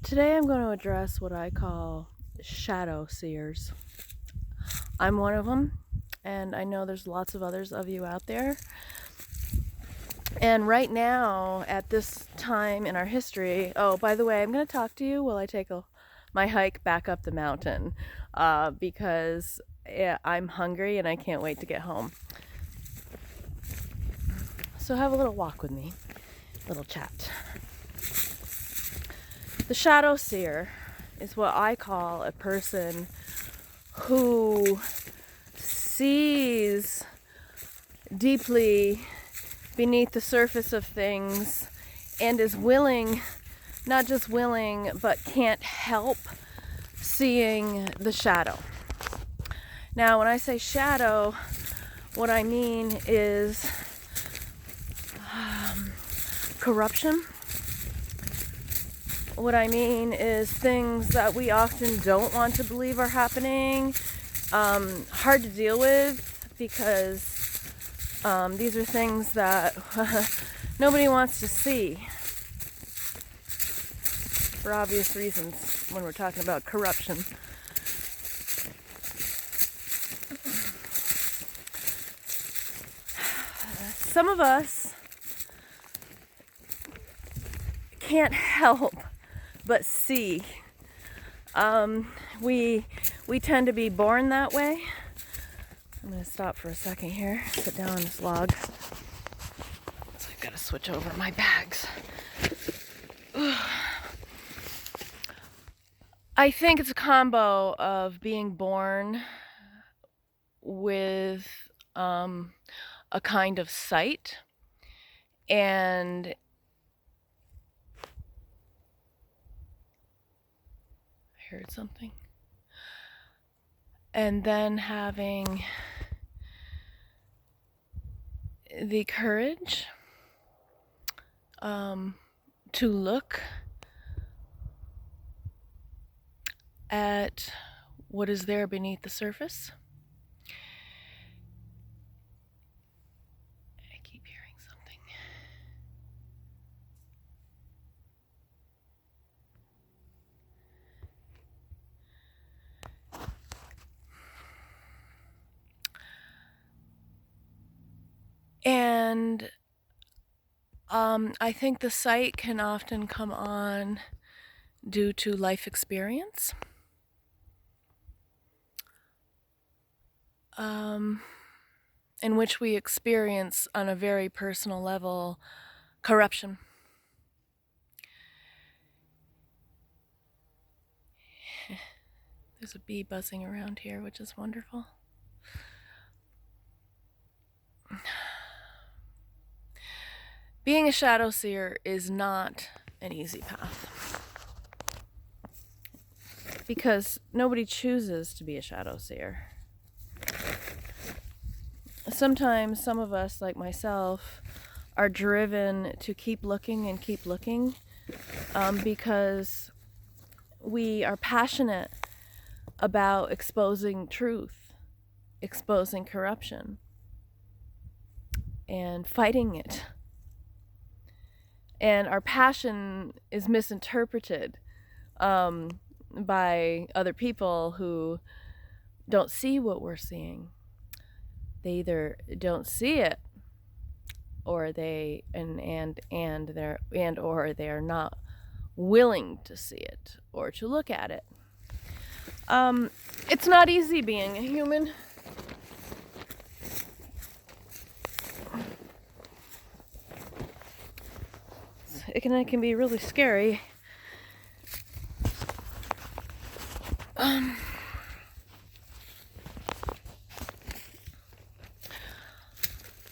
Today I'm going to address what I call shadow seers. I'm one of them, and I know there's lots of others of you out there. And right now, at this time in our history, oh, by the way, I'm going to talk to you while I take my hike back up the mountain because I'm hungry and I can't wait to get home. So have a little walk with me, little chat. The Shadow Seer is what I call a person who sees deeply beneath the surface of things and is willing, not just willing, but can't help seeing the shadow. Now, when I say shadow, what I mean is corruption. What I mean is things that we often don't want to believe are happening, hard to deal with because these are things that nobody wants to see for obvious reasons when we're talking about corruption. Some of us can't help but see. We tend to be born that way. I'm going to stop for a second here, sit down on this log. So I've got to switch over my bags. I think it's a combo of being born with a kind of sight and I heard something. And then having the courage to look at what is there beneath the surface. I keep hearing something. And I think the sight can often come on due to life experience. In which we experience on a very personal level corruption. There's a bee buzzing around here, which is wonderful. Being a shadow seer is not an easy path because nobody chooses to be a shadow seer. Sometimes some of us, like myself, are driven to keep looking and keep looking because we are passionate about exposing truth, exposing corruption, and fighting it. And our passion is misinterpreted by other people who don't see what we're seeing. They either don't see it, or they or they are not willing to see it or to look at it. It's not easy being a human. It can be really scary.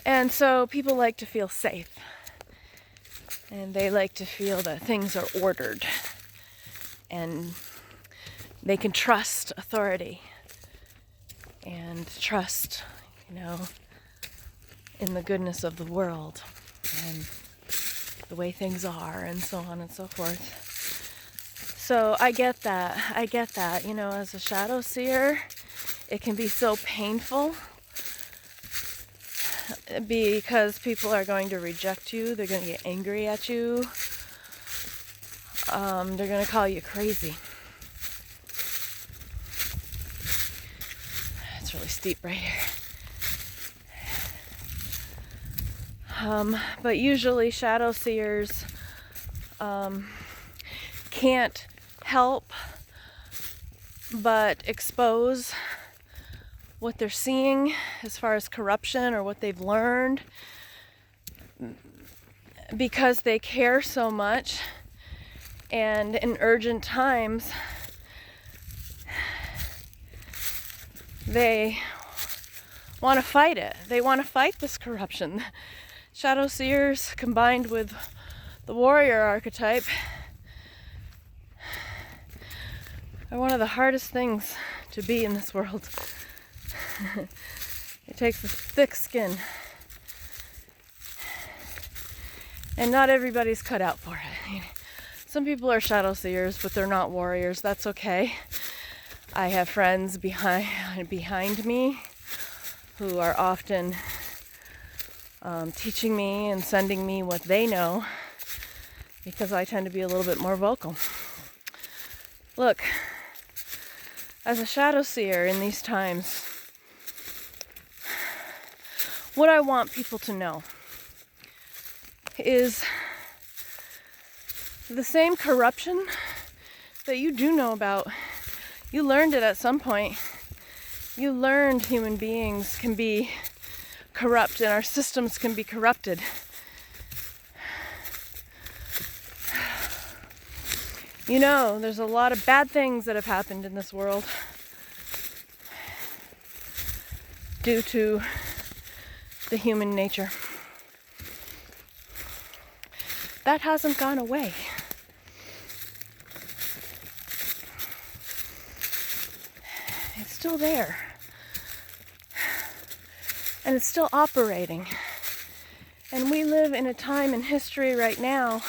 And so people like to feel safe. And they like to feel that things are ordered. And they can trust authority. And trust, in the goodness of the world. And the way things are, and so on and so forth. So I get that, as a shadow seer, it can be so painful because people are going to reject you, they're going to get angry at you, they're going to call you crazy. It's really steep right here. But usually Shadow Seers can't help but expose what they're seeing as far as corruption or what they've learned, because they care so much, and in urgent times they want to fight it. They want to fight this corruption. Shadow Seers combined with the warrior archetype are one of the hardest things to be in this world. It takes a thick skin. And not everybody's cut out for it. Some people are Shadow Seers, but they're not warriors. That's okay. I have friends behind me who are often teaching me and sending me what they know, because I tend to be a little bit more vocal. Look, as a Shadow Seer in these times, what I want people to know is the same corruption that you do know about. You learned it at some point. You learned human beings can be corrupt and our systems can be corrupted. You know, there's a lot of bad things that have happened in this world due to the human nature. That hasn't gone away. It's still there. And it's still operating. And we live in a time in history right now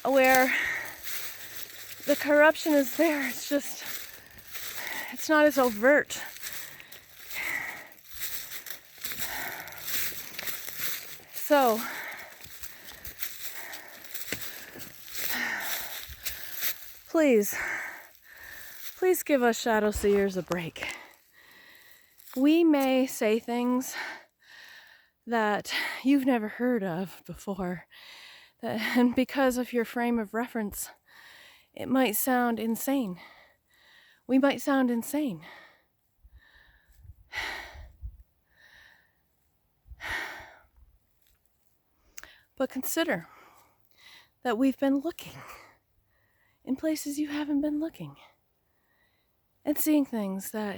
where the corruption is there. It's just, it's not as overt. So, please give us Shadow Seers a break. We may say things that you've never heard of before, and because of your frame of reference, it might sound insane. We might sound insane. But consider that we've been looking in places you haven't been looking, and seeing things that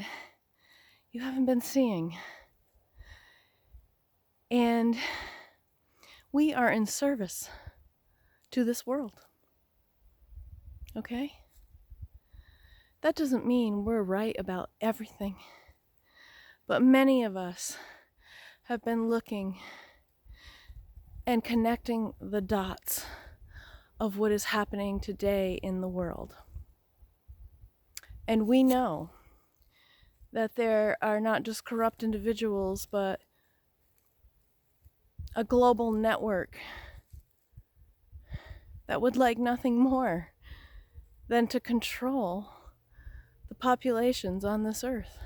you haven't been seeing. And we are in service to this world. Okay? That doesn't mean we're right about everything. But many of us have been looking and connecting the dots of what is happening today in the world. And we know that there are not just corrupt individuals, but a global network that would like nothing more than to control the populations on this earth.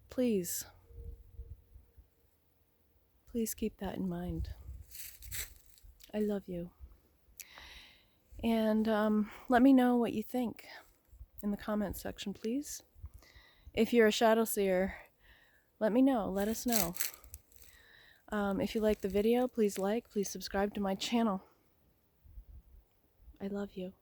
Please keep that in mind. I love you. And let me know what you think in the comments section, please. If you're a Shadow Seer, let me know. Let us know. If you like the video, please subscribe to my channel. I love you.